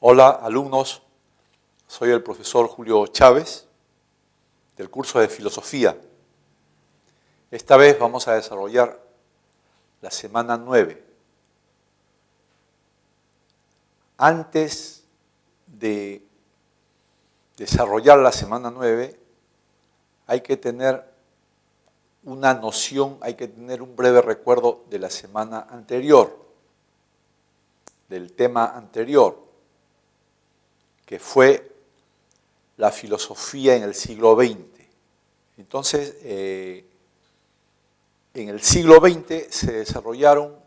Hola alumnos, soy el profesor Julio Chávez del curso de Filosofía. Esta vez vamos a desarrollar la semana 9. Antes de desarrollar la semana 9 hay que tener una noción, hay que tener un breve recuerdo de la semana anterior, del tema anterior, que fue la filosofía en el siglo XX. Entonces, en el siglo XX se desarrollaron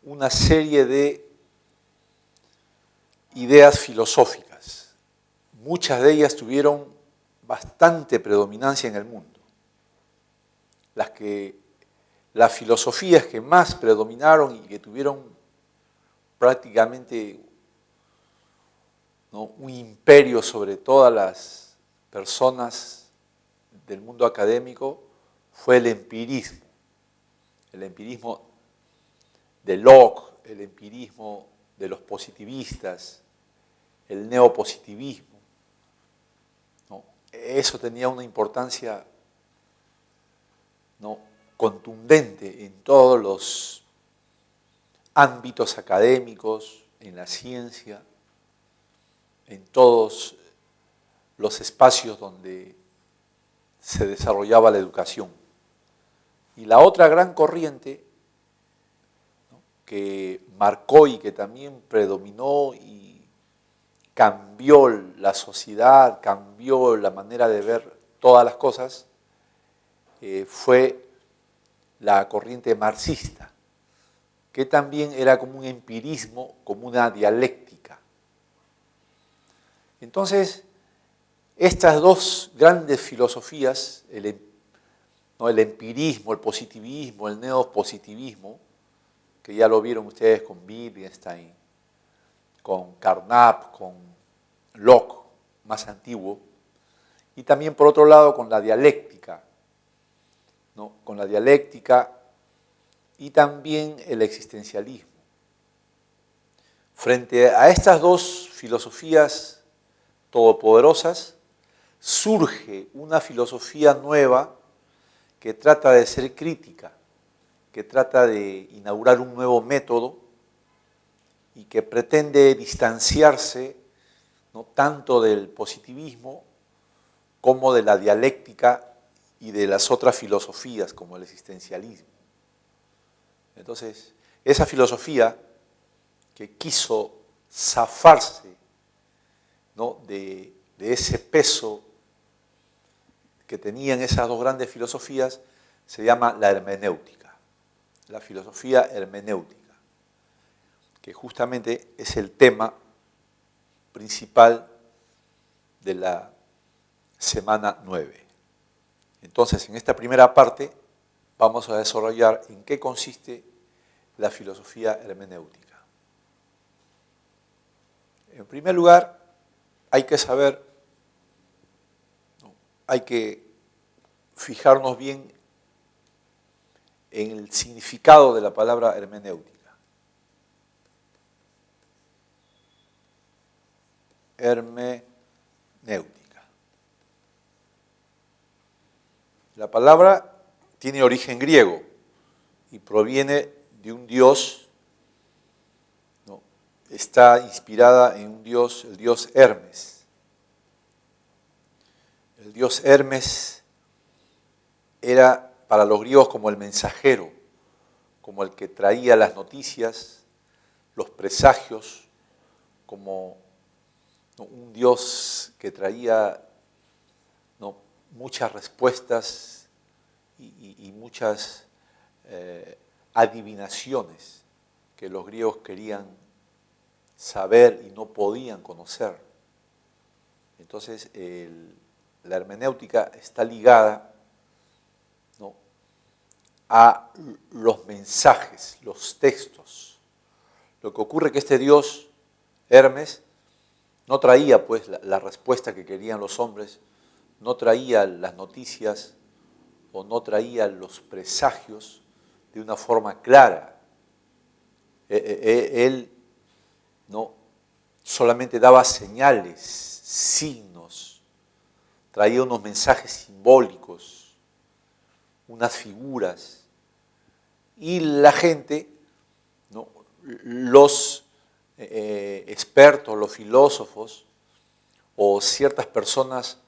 una serie de ideas filosóficas. Muchas de ellas tuvieron bastante predominancia en el mundo. Las filosofías que más predominaron y que tuvieron prácticamente un imperio sobre todas las personas del mundo académico fue el empirismo de Locke, el empirismo de los positivistas, el neopositivismo, ¿no? Eso tenía una importancia, ¿no?, contundente en todos los ámbitos académicos, en la ciencia, en todos los espacios donde se desarrollaba la educación. Y la otra gran corriente, ¿no?, que marcó y que también predominó y cambió la sociedad, cambió la manera de ver todas las cosas, fue la corriente marxista, que también era como un empirismo, como una dialéctica. Entonces, estas dos grandes filosofías, el empirismo, el positivismo, el neopositivismo, que ya lo vieron ustedes con Wittgenstein, con Carnap, con Locke, más antiguo, y también por otro lado con la dialéctica, ¿no?, con la dialéctica y también el existencialismo. Frente a estas dos filosofías todopoderosas, surge una filosofía nueva que trata de ser crítica, que trata de inaugurar un nuevo método y que pretende distanciarse, ¿no?, tanto del positivismo como de la dialéctica y de las otras filosofías como el existencialismo. Entonces, esa filosofía que quiso zafarse, ¿no?, de ese peso que tenían esas dos grandes filosofías, se llama la hermenéutica, la filosofía hermenéutica, que justamente es el tema principal de la semana 9. Entonces, en esta primera parte vamos a desarrollar en qué consiste la filosofía hermenéutica. En primer lugar, hay que saber, hay que fijarnos bien en el significado de la palabra hermenéutica. Hermenéutica. La palabra tiene origen griego y proviene de un dios, ¿no?, está inspirada en un dios, el dios Hermes. El dios Hermes era para los griegos como el mensajero, como el que traía las noticias, los presagios, como, ¿no?, un dios que traía, ¿no?, muchas respuestas y muchas adivinaciones que los griegos querían saber y no podían conocer. Entonces, la hermenéutica está ligada, ¿no?, a los mensajes, los textos. Lo que ocurre es que este dios, Hermes, no traía pues la respuesta que querían los hombres, no traía las noticias o no traía los presagios de una forma clara. Él, ¿no?, solamente daba señales, signos, traía unos mensajes simbólicos, unas figuras, y la gente, ¿no?, los expertos, los filósofos o ciertas personas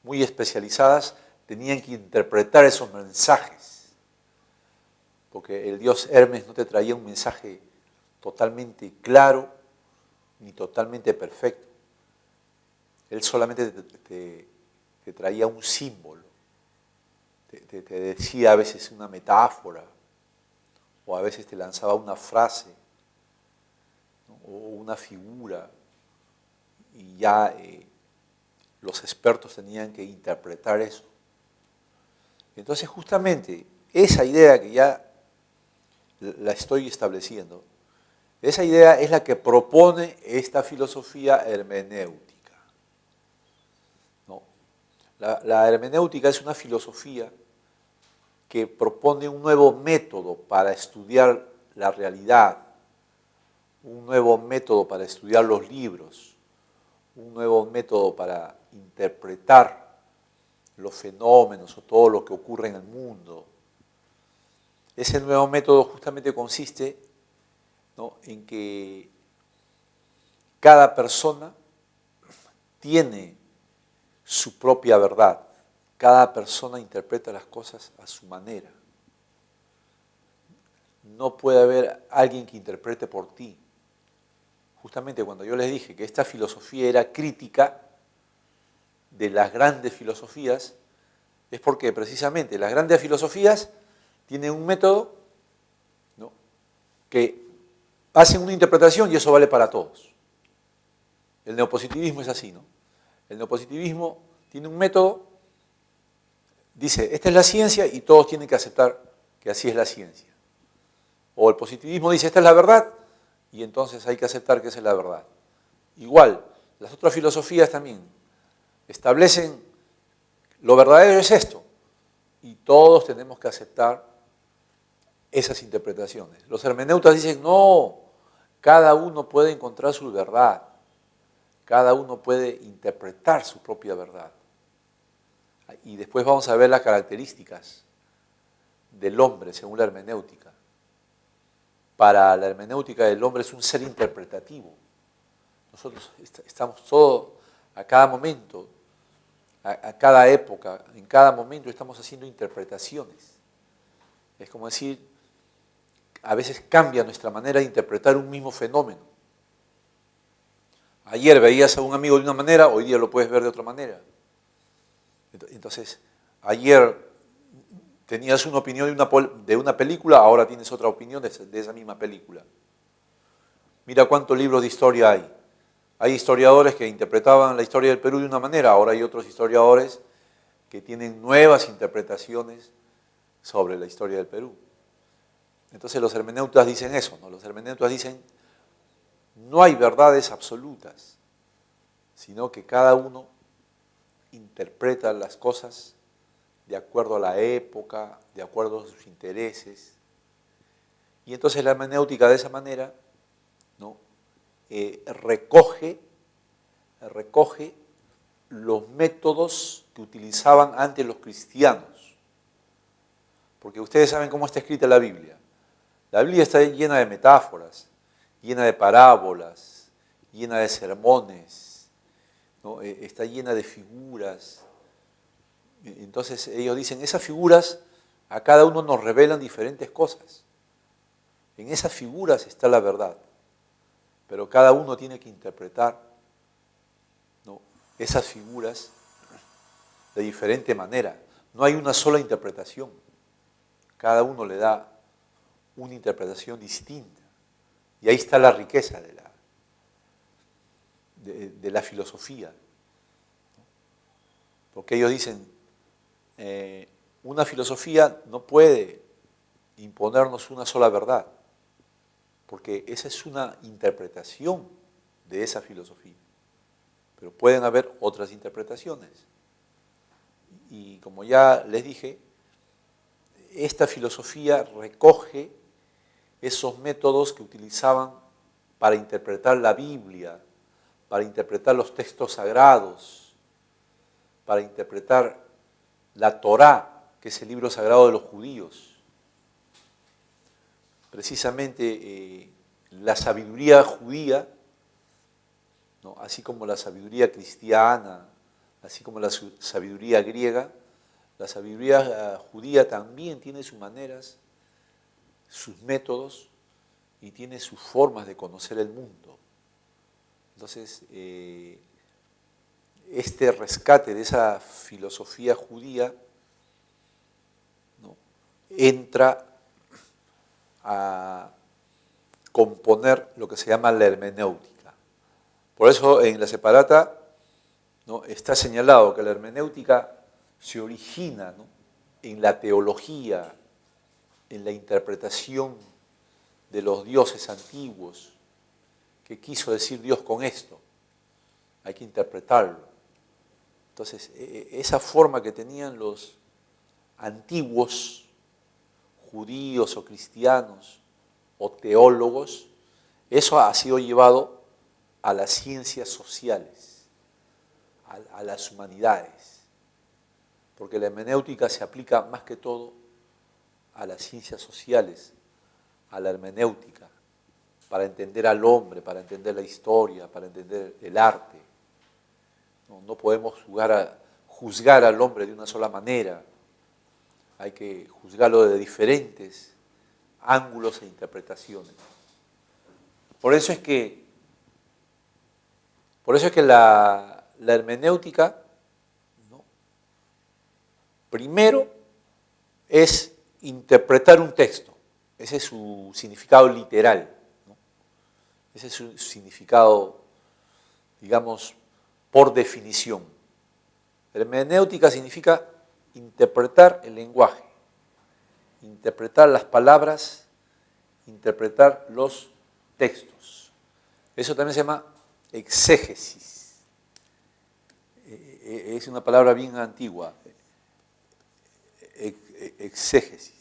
muy especializadas tenían que interpretar esos mensajes, porque el dios Hermes no te traía un mensaje totalmente claro ni totalmente perfecto. Él solamente te traía un símbolo, te decía a veces una metáfora, o a veces te lanzaba una frase, ¿no?, o una figura, y ya los expertos tenían que interpretar eso. Entonces justamente esa idea que ya la estoy estableciendo, esa idea es la que propone esta filosofía hermenéutica, ¿no? La hermenéutica es una filosofía que propone un nuevo método para estudiar la realidad, un nuevo método para estudiar los libros, un nuevo método para interpretar los fenómenos o todo lo que ocurre en el mundo. Ese nuevo método justamente consiste, ¿no?, en que cada persona tiene su propia verdad, cada persona interpreta las cosas a su manera. No puede haber alguien que interprete por ti. Justamente cuando yo les dije que esta filosofía era crítica de las grandes filosofías, es porque precisamente las grandes filosofías tienen un método, ¿no?, que hacen una interpretación y eso vale para todos. El neopositivismo es así, ¿no? El neopositivismo tiene un método, dice, esta es la ciencia y todos tienen que aceptar que así es la ciencia. O el positivismo dice, esta es la verdad y entonces hay que aceptar que esa es la verdad. Igual, las otras filosofías también establecen, lo verdadero es esto, y todos tenemos que aceptar esas interpretaciones. Los hermeneutas dicen, no, cada uno puede encontrar su verdad, cada uno puede interpretar su propia verdad. Y después vamos a ver las características del hombre según la hermenéutica. Para la hermenéutica el hombre es un ser interpretativo. Nosotros estamos todos, a cada momento, a cada época, en cada momento estamos haciendo interpretaciones. Es como decir, a veces cambia nuestra manera de interpretar un mismo fenómeno. Ayer veías a un amigo de una manera, hoy día lo puedes ver de otra manera. Entonces, ayer tenías una opinión de una película, ahora tienes otra opinión de esa misma película. Mira cuántos libros de historia hay. Hay historiadores que interpretaban la historia del Perú de una manera, ahora hay otros historiadores que tienen nuevas interpretaciones sobre la historia del Perú. Entonces los hermeneutas dicen eso, ¿no? Los hermeneutas dicen, no hay verdades absolutas, sino que cada uno interpreta las cosas de acuerdo a la época, de acuerdo a sus intereses. Y entonces la hermenéutica de esa manera, ¿no?, recoge los métodos que utilizaban antes los cristianos. Porque ustedes saben cómo está escrita la Biblia. La Biblia está llena de metáforas, llena de parábolas, llena de sermones, ¿no?, está llena de figuras. Entonces ellos dicen, esas figuras a cada uno nos revelan diferentes cosas. En esas figuras está la verdad, pero cada uno tiene que interpretar, ¿no?, esas figuras de diferente manera. No hay una sola interpretación. Cada uno le da una interpretación distinta. Y ahí está la riqueza de la filosofía. Porque ellos dicen, una filosofía no puede imponernos una sola verdad, porque esa es una interpretación de esa filosofía. Pero pueden haber otras interpretaciones. Y como ya les dije, esta filosofía recoge esos métodos que utilizaban para interpretar la Biblia, para interpretar los textos sagrados, para interpretar la Torá, que es el libro sagrado de los judíos. Precisamente la sabiduría judía, ¿no?, así como la sabiduría cristiana, así como la sabiduría griega, la sabiduría judía también tiene sus maneras, sus métodos y tiene sus formas de conocer el mundo. Entonces, este rescate de esa filosofía judía, ¿no?, entra a componer lo que se llama la hermenéutica. Por eso en la Separata, ¿no?, está señalado que la hermenéutica se origina, ¿no?, en la teología, en la interpretación de los dioses antiguos. ¿Qué quiso decir Dios con esto? Hay que interpretarlo. Entonces, esa forma que tenían los antiguos judíos o cristianos o teólogos, eso ha sido llevado a las ciencias sociales, a las humanidades, porque la hermenéutica se aplica más que todo a las ciencias sociales, a la hermenéutica, para entender al hombre, para entender la historia, para entender el arte. No podemos juzgar al hombre de una sola manera, hay que juzgarlo de diferentes ángulos e interpretaciones. Por eso es que la hermenéutica, ¿no?, primero es interpretar un texto, ese es su significado literal, ¿no?, ese es su significado, digamos, por definición. Hermenéutica significa interpretar el lenguaje, interpretar las palabras, interpretar los textos. Eso también se llama exégesis. Es una palabra bien antigua, exégesis.